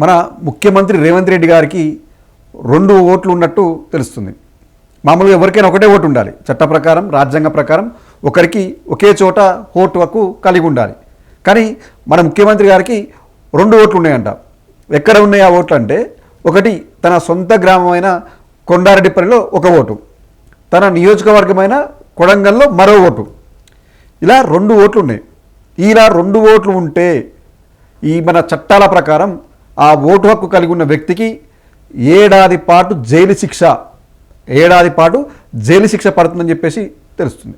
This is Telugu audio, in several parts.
మన ముఖ్యమంత్రి రేవంత్ రెడ్డి గారికి 2 ఓట్లు ఉన్నట్టు తెలుస్తుంది. మామూలుగా ఎవరికైనా ఒకటే ఓటు ఉండాలి. చట్ట ప్రకారం, రాజ్యాంగ ప్రకారం ఒకరికి ఒకే చోట ఓటు హక్కు కలిగి ఉండాలి. కానీ మన ముఖ్యమంత్రి గారికి 2 ఓట్లు ఉన్నాయంట. ఎక్కడ ఉన్నాయి ఆ ఓట్లు అంటే, ఒకటి తన సొంత గ్రామమైన కొండారెడ్డిపల్లిలో ఒక ఓటు, తన నియోజకవర్గమైన కొడంగల్లో మరో ఓటు, ఇలా 2 ఓట్లు ఉన్నాయి. ఇలా 2 ఓట్లు ఉంటే ఈ మన చట్టాల ప్రకారం ఆ ఓటు హక్కు కలిగి ఉన్న వ్యక్తికి ఏడాది పాటు జైలు శిక్ష పడుతుందని చెప్పేసి తెలుస్తుంది.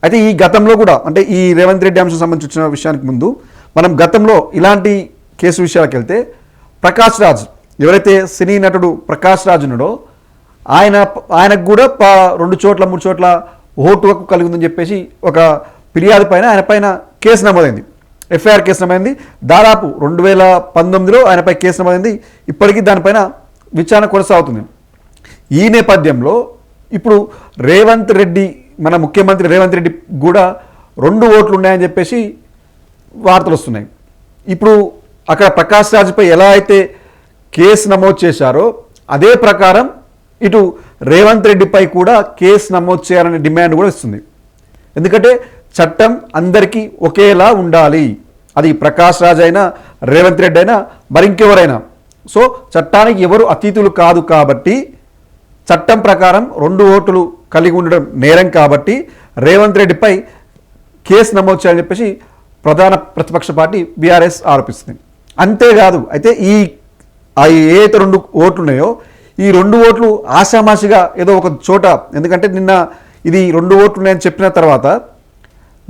అయితే ఈ గతంలో కూడా, అంటే ఈ రేవంత్ రెడ్డి అంశం సంబంధించిన విషయానికి ముందు మనం గతంలో ఇలాంటి కేసు విషయాలకు వెళ్తే, ప్రకాష్ రాజ్, ఎవరైతే సినీ నటుడు ప్రకాష్ రాజ్ ఉన్నాడో ఆయనకు కూడా 2 చోట్ల 3 చోట్ల ఓటు హక్కు కలిగి ఉందని చెప్పేసి ఒక ఫిర్యాదు పైన ఆయన పైన కేసు నమోదైంది, ఎఫ్ఐఆర్ కేసు నమోదైంది. దాదాపు 2019లో ఆయనపై కేసు నమోదైంది. ఇప్పటికీ దానిపైన విచారణ కొనసాగుతుంది. ఈ నేపథ్యంలో ఇప్పుడు రేవంత్ రెడ్డి, మన ముఖ్యమంత్రి రేవంత్ రెడ్డి కూడా 2 ఓట్లు ఉన్నాయని చెప్పేసి వార్తలు వస్తున్నాయి. ఇప్పుడు అక్కడ ప్రకాష్ రాజ్పై ఎలా అయితే కేసు నమోదు చేశారో అదే ప్రకారం ఇటు రేవంత్ రెడ్డిపై కూడా కేసు నమోదు చేయాలనే డిమాండ్ కూడా ఇస్తుంది. ఎందుకంటే చట్టం అందరికీ ఒకేలా ఉండాలి. అది ప్రకాష్ రాజ్ అయినా, రేవంత్ రెడ్డి అయినా, మరింకెవరైనా. సో చట్టానికి ఎవరు అతీతులు కాదు కాబట్టి, చట్టం ప్రకారం 2 ఓట్లు కలిగి ఉండడం నేరం కాబట్టి రేవంత్ రెడ్డిపై కేసు నమోదు చేయాలని చెప్పేసి ప్రధాన ప్రతిపక్ష పార్టీ బీఆర్ఎస్ ఆరోపిస్తుంది. అంతేకాదు, అయితే ఏదైతే 2 ఓట్లు ఉన్నాయో ఈ 2 ఓట్లు ఆషామాషిగా ఏదో ఒక చోట, ఎందుకంటే నిన్న ఇది 2 ఓట్లు ఉన్నాయని చెప్పిన తర్వాత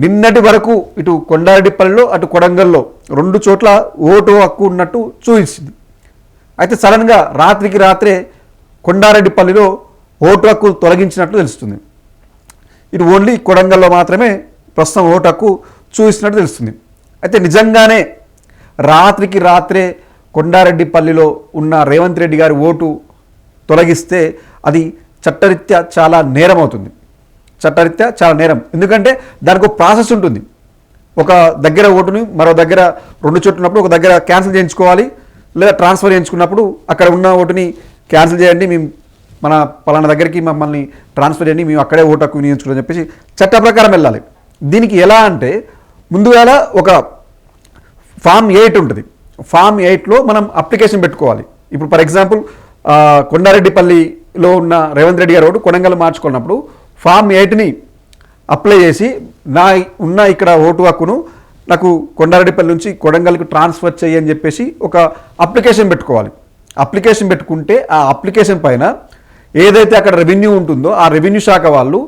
నిన్నటి వరకు ఇటు కొండారెడ్డిపల్లిలో అటు కొడంగల్లో 2 చోట్ల ఓటు హక్కు ఉన్నట్టు చూపించింది. అయితే సడన్గా రాత్రికి రాత్రే కొండారెడ్డిపల్లిలో ఓటు హక్కు తొలగించినట్లు తెలుస్తుంది. ఇటు ఓన్లీ కొడంగల్లో మాత్రమే ప్రస్తుతం ఓటు హక్కు చూపిస్తున్నట్టు తెలుస్తుంది. అయితే నిజంగానే రాత్రికి రాత్రే కొండారెడ్డిపల్లిలో ఉన్న రేవంత్ రెడ్డి గారి ఓటు తొలగిస్తే అది చట్టరీత్యా చాలా నేరం అవుతుంది. చట్టరీత్యా చాలా నేరం. ఎందుకంటే దానికి ఒక ప్రాసెస్ ఉంటుంది. ఒక దగ్గర ఓటుని మరో దగ్గర 2 చోట్ల ఉన్నప్పుడు ఒక దగ్గర క్యాన్సిల్ చేయించుకోవాలి, లేదా ట్రాన్స్ఫర్ చేయించుకున్నప్పుడు అక్కడ ఉన్న ఓటుని క్యాన్సిల్ చేయండి, మేము మన పలానా దగ్గరికి మమ్మల్ని ట్రాన్స్ఫర్ చేయండి, మేము అక్కడే ఓటు హక్కు వినియోగించుకోవాలని చెప్పేసి చట్ట ప్రకారం వెళ్ళాలి. దీనికి ఎలా అంటే, ముందుగా ఒక ఫామ్ 8 ఉంటుంది. ఫామ్ 8లో మనం అప్లికేషన్ పెట్టుకోవాలి. ఇప్పుడు ఫర్ ఎగ్జాంపుల్ కొండారెడ్డిపల్లిలో ఉన్న రేవంత్ రెడ్డి గారు ఓటు కొడంగల్ మార్చుకున్నప్పుడు ఫామ్ 8ని అప్లై చేసి ఉన్న ఇక్కడ ఓటు హక్కును నాకు కొండారెడ్డిపల్లి నుంచి కొడంగల్కి ట్రాన్స్ఫర్ చేయని చెప్పేసి ఒక అప్లికేషన్ పెట్టుకోవాలి. అప్లికేషన్ పెట్టుకుంటే ఆ అప్లికేషన్ పైన ఏదైతే అక్కడ రెవెన్యూ ఉంటుందో ఆ రెవెన్యూ శాఖ వాళ్ళు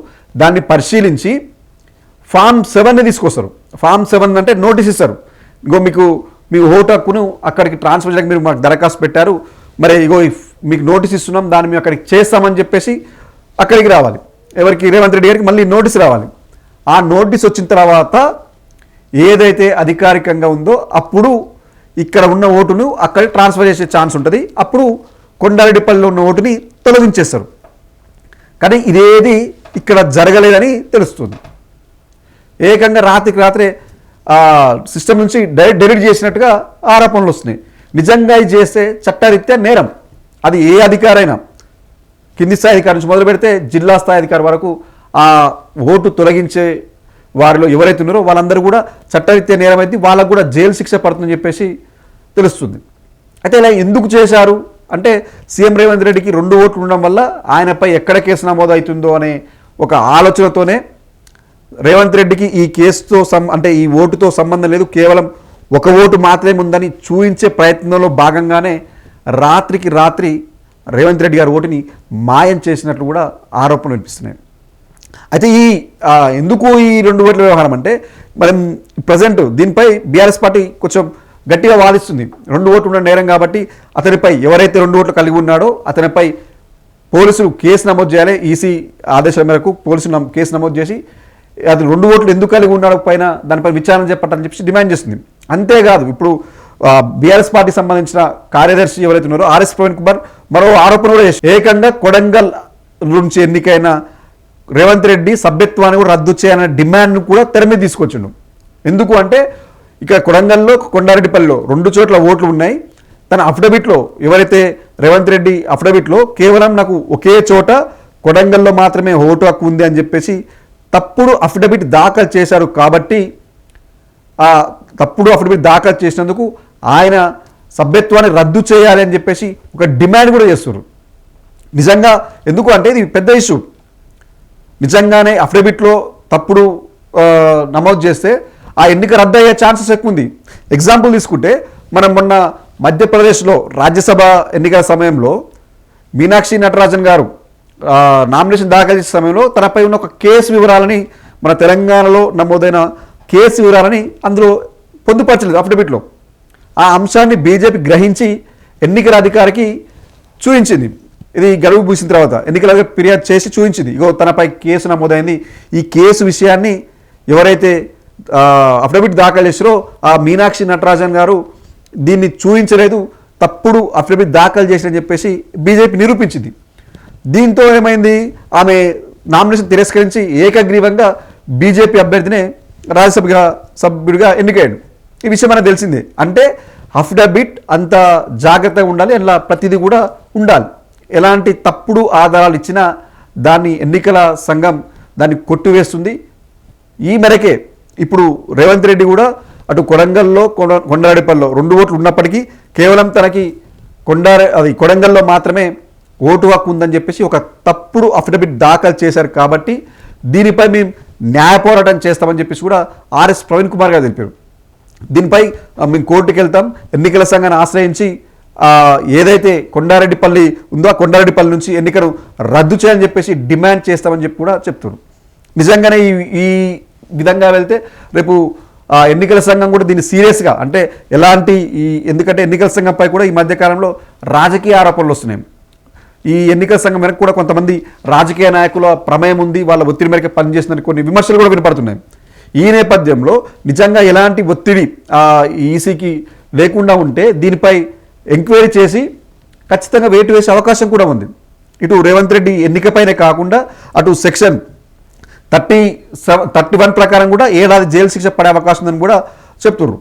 దాన్ని పరిశీలించి ఫామ్ 7ని తీసుకొస్తారు. ఫామ్ 7 అంటే నోటీస్ ఇస్తారు. ఇగో మీ ఓటు హక్కును అక్కడికి ట్రాన్స్ఫర్ చేయడానికి మీరు మాకు దరఖాస్తు పెట్టారు, మరి ఇగో మీకు నోటీస్ ఇస్తున్నాం, దాన్ని మేము అక్కడికి చేస్తామని చెప్పేసి అక్కడికి రావాలి. ఎవరికి? రేవంత్ రెడ్డి గారికి మళ్ళీ నోటీస్ రావాలి. ఆ నోటీస్ వచ్చిన తర్వాత ఏదైతే అధికారికంగా ఉందో అప్పుడు ఇక్కడ ఉన్న ఓటును అక్కడికి ట్రాన్స్ఫర్ చేసే ఛాన్స్ ఉంటుంది. అప్పుడు కొండారెడ్డిపల్లిలో ఉన్న ఓటుని తొలగించేస్తారు. కానీ ఇదేది ఇక్కడ జరగలేదని తెలుస్తుంది. ఏకంగా రాత్రికి రాత్రే సిస్టమ్ నుంచి డైరెక్ట్ డెలిట్ చేసినట్టుగా ఆరోపణలు వస్తున్నాయి. నిజంగా ఇది చేస్తే చట్టరీత్యా నేరం. అది ఏ అధికారైనా, కింది స్థాయి అధికారి నుంచి మొదలు పెడితే జిల్లా స్థాయి అధికారి వరకు ఆ ఓటు తొలగించే వారిలో ఎవరైతే ఉన్నారో వాళ్ళందరూ కూడా చట్టరీత్యా నేరం అయితే వాళ్ళకు కూడా జైలు శిక్ష పడుతుందని చెప్పేసి తెలుస్తుంది. అయితే ఇలా ఎందుకు చేశారు అంటే, సీఎం రేవంత్ రెడ్డికి 2 ఓట్లు ఉండడం వల్ల ఆయనపై ఎక్కడ కేసు నమోదు అవుతుందో అనే ఒక ఆలోచనతోనే రేవంత్ రెడ్డికి ఈ కేసుతో అంటే ఈ ఓటుతో సంబంధం లేదు, కేవలం 1 ఓటు మాత్రమే ఉందని చూపించే ప్రయత్నంలో భాగంగానే రాత్రికి రాత్రి రేవంత్ రెడ్డి గారి ఓటుని మాయం చేసినట్లు కూడా ఆరోపణలు వినిపిస్తున్నాయి. అయితే ఎందుకు ఈ 2 ఓట్ల వ్యవహారం అంటే, మనం ప్రజెంట్ దీనిపై బీఆర్ఎస్ పార్టీ కొంచెం గట్టిగా వాదిస్తుంది. 2 ఓట్లు ఉన్న నేరం కాబట్టి అతనిపై, ఎవరైతే 2 ఓట్లు కలిగి ఉన్నాడో అతనిపై పోలీసులు కేసు నమోదు చేయాలి. ఈసీ ఆదేశాల మేరకు పోలీసులు కేసు నమోదు చేసి అది 2 ఓట్లు ఎందుకు కలిగి ఉన్నాడో పైన దానిపై విచారణ చేపట్టాలని చెప్పి డిమాండ్ చేస్తుంది. అంతేకాదు, ఇప్పుడు బీఆర్ఎస్ పార్టీ సంబంధించిన కార్యదర్శి ఎవరైతే ఉన్నారో ఆర్ఎస్ ప్రవీణ్ కుమార్ మరో ఆరోపణ కూడా చేసి, ఏకంగా కొడంగల్ నుంచి ఎన్నికైన రేవంత్ రెడ్డి సభ్యత్వాన్ని కూడా రద్దు చేయాలనే డిమాండ్ను కూడా తెర మీద తీసుకొచ్చిండు. ఎందుకు అంటే, ఇక్కడ కొడంగల్లో కొండారెడ్డిపల్లిలో 2 చోట్ల ఓట్లు ఉన్నాయి. తన అఫిడవిట్లో ఎవరైతే రేవంత్ రెడ్డి అఫిడవిట్లో కేవలం నాకు ఒకే చోట కొడంగల్లో మాత్రమే ఓటు హక్కు ఉంది అని చెప్పేసి తప్పుడు అఫిడవిట్ దాఖలు చేశారు కాబట్టి ఆ తప్పుడు అఫిడవిట్ దాఖలు చేసినందుకు ఆయన సభ్యత్వాన్ని రద్దు చేయాలి అని చెప్పేసి ఒక డిమాండ్ కూడా చేస్తున్నారు. నిజంగా ఎందుకు అంటే ఇది పెద్ద ఇష్యూ. నిజంగానే అఫిడవిట్లో తప్పుడు నమోదు చేస్తే ఆ ఎన్నిక రద్దు అయ్యే ఛాన్సెస్ ఎక్కువ ఉంది. ఎగ్జాంపుల్ తీసుకుంటే మనం మొన్న మధ్యప్రదేశ్లో రాజ్యసభ ఎన్నికల సమయంలో మీనాక్షి నటరాజన్ గారు నామినేషన్ దాఖలు చేసే సమయంలో తనపై ఉన్న ఒక కేసు వివరాలని మన తెలంగాణలో నమోదైన కేసు వివరాలని అందులో పొందుపరచలేదు అఫిడవిట్లో. ఆ అంశాన్ని బీజేపీ గ్రహించి ఎన్నికల అధికారికి చూపించింది. ఇది గడువు పూసిన తర్వాత ఎన్నికల ఫిర్యాదు చేసి చూపించింది, ఇగో తనపై కేసు నమోదైంది. ఈ కేసు విషయాన్ని ఎవరైతే అఫిడవిట్ దాఖలు చేసారో ఆ మీనాక్షి నటరాజన్ గారు దీన్ని చూపించలేదు, తప్పుడు అఫిడవిట్ దాఖలు చేసిరని చెప్పేసి బీజేపీ నిరూపించింది. దీంతో ఏమైంది, ఆమె నామినేషన్ తిరస్కరించి ఏకగ్రీవంగా బీజేపీ అభ్యర్థినే రాజ్యసభ సభ్యుడిగా ఎన్నికయ్యాడు. ఈ విషయం మనకు తెలిసిందే. అంటే అఫిడవిట్ అంత జాగ్రత్తగా ఉండాలి, అలా ప్రతిదీ కూడా ఉండాలి. ఎలాంటి తప్పుడు ఆధారాలు ఇచ్చినా దాన్ని ఎన్నికల సంఘం దాన్ని కొట్టివేస్తుంది. ఈ మేరకే ఇప్పుడు రేవంత్ రెడ్డి కూడా అటు కొడంగల్లో కొండారెడ్డిపల్లిలో 2 ఓట్లు ఉన్నప్పటికీ కేవలం తనకి కొడంగల్లో మాత్రమే ఓటు హక్కు ఉందని చెప్పేసి ఒక తప్పుడు అఫిడవిట్ దాఖలు చేశారు. కాబట్టి దీనిపై మేము న్యాయ పోరాటం చేస్తామని చెప్పేసి కూడా ఆర్ఎస్ ప్రవీణ్ కుమార్ గారు తెలిపారు. దీనిపై మేము కోర్టుకు వెళ్తాం, ఎన్నికల సంఘాన్ని ఆశ్రయించి ఏదైతే కొండారెడ్డిపల్లి ఉందో ఆ కొండారెడ్డిపల్లి నుంచి ఎన్నికను రద్దు చేయాలని చెప్పేసి డిమాండ్ చేస్తామని చెప్పి కూడా చెప్తున్నారు. నిజంగానే ఈ విధంగా వెళ్తే రేపు ఎన్నికల సంఘం కూడా దీన్ని సీరియస్గా అంటే ఎందుకంటే ఎన్నికల సంఘంపై కూడా ఈ మధ్యకాలంలో రాజకీయ ఆరోపణలు వస్తున్నాయి. ఈ ఎన్నికల సంఘం వెనక కూడా కొంతమంది రాజకీయ నాయకుల ప్రమేయం ఉంది, వాళ్ళ ఒత్తిడి మేరకు పనిచేస్తుందని కొన్ని విమర్శలు కూడా వినపడుతున్నాయి. ఈ నేపథ్యంలో నిజంగా ఎలాంటి ఒత్తిడి ఈసీకి లేకుండా ఉంటే దీనిపై ఎంక్వైరీ చేసి ఖచ్చితంగా వేటు వేసే అవకాశం కూడా ఉంది. ఇటు రేవంత్ రెడ్డి ఎన్నికపైనే కాకుండా అటు సెక్షన్ 31 ప్రకారం కూడా ఏడాది జైలు శిక్ష పడే అవకాశం ఉందని కూడా చెప్తున్నారు.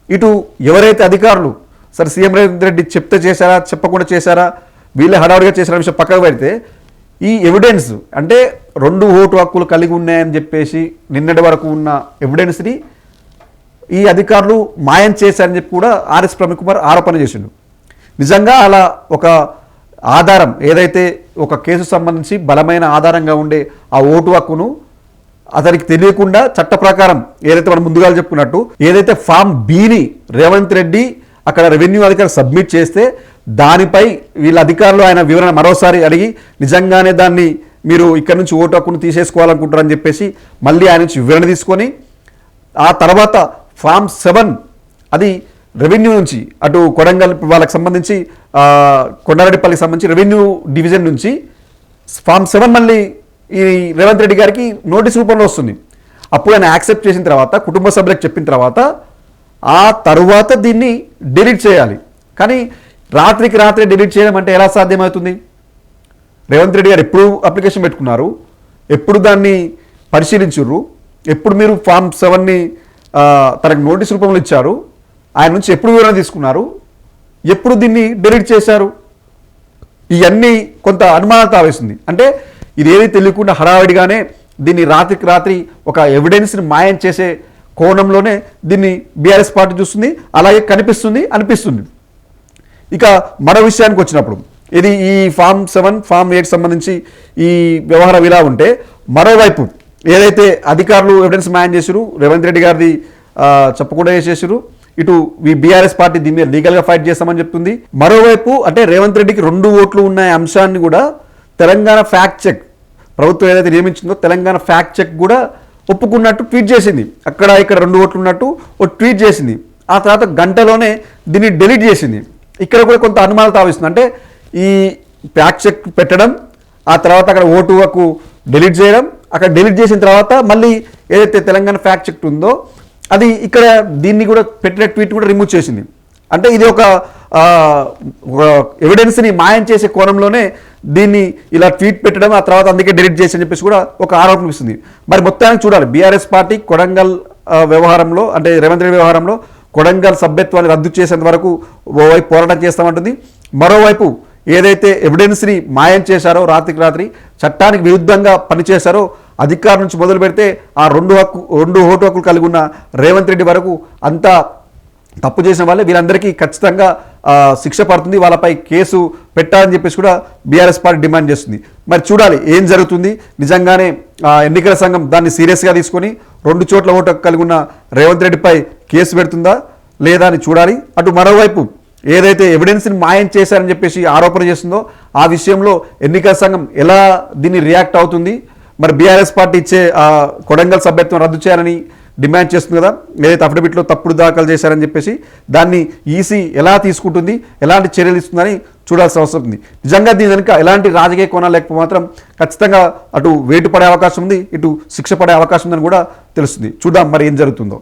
ఇటు ఎవరైతే అధికారులు సరే సీఎం రేవంత్ రెడ్డి చెప్తే చేశారా చెప్పకుండా చేశారా వీళ్ళే హడావుడిగా చేసిన విషయం పక్కకు పెడితే ఈ ఎవిడెన్స్ అంటే 2 ఓటు హక్కులు కలిగి ఉన్నాయని చెప్పేసి నిన్నటి వరకు ఉన్న ఎవిడెన్స్ని ఈ అధికారులు మాయం చేశారని చెప్పి కూడా ఆర్ఎస్ ప్రవీణ్ కుమార్ ఆరోపణ చేసిండు. నిజంగా అలా ఒక ఆధారం ఏదైతే ఒక కేసు సంబంధించి బలమైన ఆధారంగా ఉండే ఆ ఓటు హక్కును అతనికి తెలియకుండా చట్ట ప్రకారం ఏదైతే మనం ముందుగా చెప్పుకున్నట్టు ఏదైతే ఫామ్ బిని రేవంత్ రెడ్డి అక్కడ రెవెన్యూ అధికారి సబ్మిట్ చేస్తే దానిపై వీళ్ళ అధికారులు ఆయన వివరణ మరోసారి అడిగి నిజంగానే దాన్ని మీరు ఇక్కడ నుంచి ఓటు హక్కును తీసేసుకోవాలనుకుంటారని చెప్పేసి మళ్ళీ ఆయన నుంచి వివరణ తీసుకొని ఆ తర్వాత ఫామ్ 7 అది రెవెన్యూ నుంచి అటు కొడంగల్ వాళ్ళకి సంబంధించి కొండారెడ్డిపల్లికి సంబంధించి రెవెన్యూ డివిజన్ నుంచి ఫామ్ 7 మళ్ళీ ఈ రేవంత్ రెడ్డి గారికి నోటీస్ రూపంలో వస్తుంది. అప్పుడు ఆయన యాక్సెప్ట్ చేసిన తర్వాత కుటుంబ సభ్యులకు చెప్పిన తర్వాత ఆ తరువాత దీన్ని డిలీట్ చేయాలి. కానీ రాత్రికి రాత్రి డిలీట్ చేయడం అంటే ఎలా సాధ్యమవుతుంది? రేవంత్ రెడ్డి గారు ఎప్పుడు అప్లికేషన్ పెట్టుకున్నారు, ఎప్పుడు దాన్ని పరిశీలించుర్రు, ఎప్పుడు మీరు ఫామ్ 7ని తనకు నోటీస్ రూపంలో ఇచ్చారు, ఆయన నుంచి ఎప్పుడు వివరణ తీసుకున్నారు, ఎప్పుడు దీన్ని డిలీట్ చేశారు, ఇవన్నీ కొంత అనుమానాలు తావేస్తుంది. అంటే ఇదేది తెలియకుండా హడావిడిగానే దీన్ని రాత్రికి రాత్రి ఒక ఎవిడెన్స్ని మాయం చేసే కోణంలోనే దీన్ని బీఆర్ఎస్ పార్టీ చూస్తుంది, అలాగే అనిపిస్తుంది. ఇక మరో విషయానికి వచ్చినప్పుడు ఇది ఈ ఫామ్ 7 ఫామ్ 8 సంబంధించి ఈ వ్యవహారం ఇలా ఉంటే మరోవైపు ఏదైతే అధికారులు ఎవిడెన్స్ మాయం చేసారు రేవంత్ రెడ్డి గారిది చెప్పకుండా చేసేసారు, ఇటు ఈ బీఆర్ఎస్ పార్టీ దీని మీద లీగల్గా ఫైట్ చేస్తామని చెప్తుంది. మరోవైపు అంటే రేవంత్ రెడ్డికి 2 ఓట్లు ఉన్న అంశాన్ని కూడా తెలంగాణ ఫ్యాక్ట్ చెక్ ప్రభుత్వం ఏదైతే నియమించిందో తెలంగాణ ఫ్యాక్ట్ చెక్ కూడా ఒప్పుకున్నట్టు ట్వీట్ చేసింది. అక్కడ ఇక్కడ 2 ఓట్లు ఉన్నట్టు ఒక ట్వీట్ చేసింది. ఆ తర్వాత గంటలోనే దీన్ని డిలీట్ చేసింది. ఇక్కడ కూడా కొంత అనుమానాలు తావిస్తుంది. అంటే ఈ ఫ్యాక్ట్ చెక్ పెట్టడం, ఆ తర్వాత అక్కడ ఓటు హక్కు డిలీట్ చేయడం, అక్కడ డిలీట్ చేసిన తర్వాత మళ్ళీ ఏదైతే తెలంగాణ ఫ్యాక్ట్ చెక్ ఉందో అది ఇక్కడ దీన్ని కూడా పెట్టిన ట్వీట్ కూడా రిమూవ్ చేసింది. అంటే ఇది ఒక ఎవిడెన్స్ని మాయం చేసే కోణంలోనే దీన్ని ఇలా ట్వీట్ పెట్టడం, ఆ తర్వాత అందుకే డిలీట్ చేసి అని చెప్పేసి కూడా ఒక ఆరోపణ ఇస్తుంది. మరి మొత్తానికి చూడాలి బీఆర్ఎస్ పార్టీ కొడంగల్ వ్యవహారంలో అంటే రేవంత్ రెడ్డి వ్యవహారంలో కొడంగల్ సభ్యత్వాన్ని రద్దు చేసేంత వరకు ఓవైపు పోరాటం చేస్తామంటుంది. మరోవైపు ఏదైతే ఎవిడెన్స్ని మాయం చేశారో రాత్రికి రాత్రి చట్టానికి విరుద్ధంగా పనిచేశారో అధికారం నుంచి మొదలు పెడితే ఆ రెండు ఓటు హక్కులు కలిగి ఉన్న రేవంత్ రెడ్డి వరకు అంతా తప్పు చేసిన వాళ్ళే, వీళ్ళందరికీ ఖచ్చితంగా శిక్ష పడుతుంది, వాళ్ళపై కేసు పెట్టాలని చెప్పేసి కూడా బీఆర్ఎస్ పార్టీ డిమాండ్ చేస్తుంది. మరి చూడాలి ఏం జరుగుతుంది. నిజంగానే ఎన్నికల సంఘం దాన్ని సీరియస్గా తీసుకొని 2 చోట్ల ఓటు హక్కు కలిగి ఉన్న రేవంత్ రెడ్డిపై కేసు పెడుతుందా లేదా అని చూడాలి. అటు మరోవైపు ఏదైతే ఎవిడెన్స్ని మాయం చేశారని చెప్పేసి ఆరోపణ చేస్తుందో ఆ విషయంలో ఎన్నికల సంఘం ఎలా దీన్ని రియాక్ట్ అవుతుంది. మరి బీఆర్ఎస్ పార్టీ ఇచ్చే కొడంగల్ సభ్యత్వం రద్దు చేయాలని డిమాండ్ చేస్తుంది కదా, ఏదైతే అఫిడవిట్లో తప్పుడు దాఖలు చేశారని చెప్పేసి దాన్ని ఈసీ ఎలా తీసుకుంటుంది, ఎలాంటి చర్యలు ఇస్తుందని చూడాల్సిన అవసరం ఉంది. నిజంగా దీని వెనుక ఎలాంటి రాజకీయ కోణాలు లేకపోతే మాత్రం ఖచ్చితంగా అటు వేటు పడే అవకాశం ఉంది, ఇటు శిక్ష పడే అవకాశం ఉందని కూడా తెలుస్తుంది. చూద్దాం మరి ఏం జరుగుతుందో.